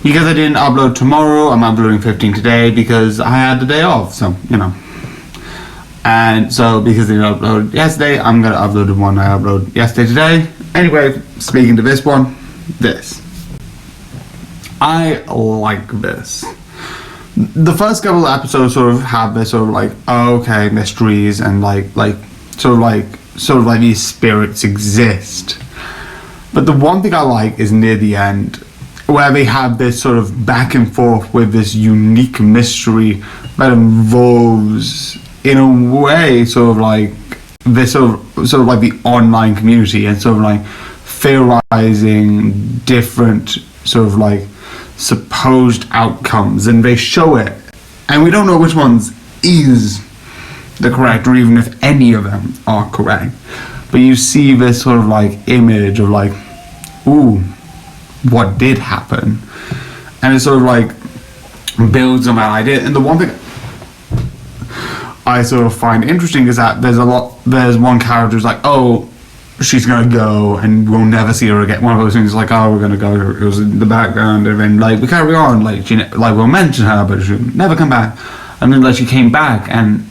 because I didn't upload tomorrow, I'm uploading 15 today because I had the day off, so, you know. And so, because I didn't upload yesterday, I'm going to upload the one I uploaded yesterday today. Anyway, speaking to this one, this. I like this. The first couple of episodes sort of have this sort of like, oh, okay, mysteries and sort of like these spirits exist. But the one thing I like is near the end, where they have this sort of back and forth with this unique mystery that involves, in a way, sort of like this sort of like the online community, and sort of like theorizing different sort of like supposed outcomes, and they show it, and we don't know which ones is the correct, or even if any of them are correct. But you see this sort of like image of like, ooh, what did happen? And it sort of like builds on that idea. And the one thing I sort of find interesting is that there's one character who's like, oh, she's gonna go and we'll never see her again. One of those things like, oh, we're gonna go, it was in the background, and then like we carry on, like we'll mention her, but she'll never come back. And then like she came back, and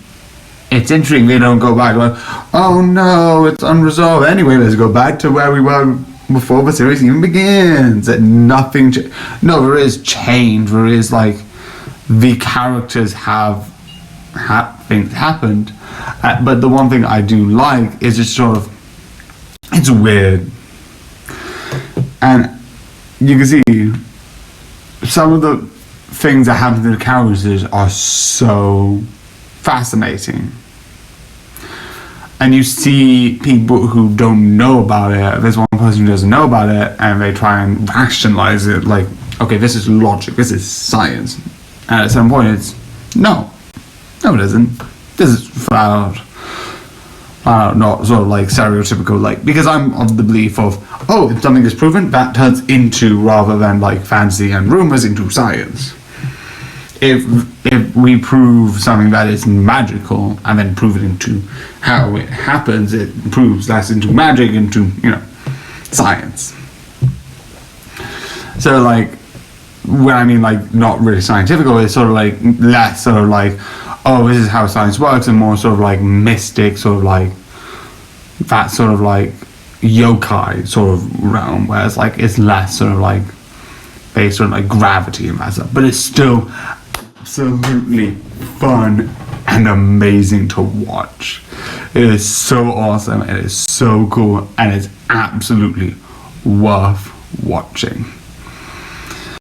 it's interesting they don't go back like, oh no, it's unresolved. Anyway, let's go back to where we were before the series even begins. And nothing no, there is change, there is like the characters have things happened, but the one thing I do like is just sort of, it's weird, and you can see some of the things that happen to the characters are so fascinating. And you see people who don't know about it. There's one person who doesn't know about it, and they try and rationalize it like, okay, this is logic, this is science. And at some point it's, no it isn't. This is flat out not sort of like stereotypical, like, because I'm of the belief of, oh, if something is proven, that turns into, rather than like fantasy and rumors, into science. If we prove something that is magical and then prove it into how it happens, it proves that's into magic, into, you know, science. So like, when I mean like not really scientific, it's sort of like less sort of like, oh, this is how science works, and more sort of like mystic, sort of like that sort of like yokai sort of realm, whereas like it's less sort of like based on like gravity and that stuff, but it's still absolutely fun and amazing to watch. It is so awesome, it is so cool, and it's absolutely worth watching.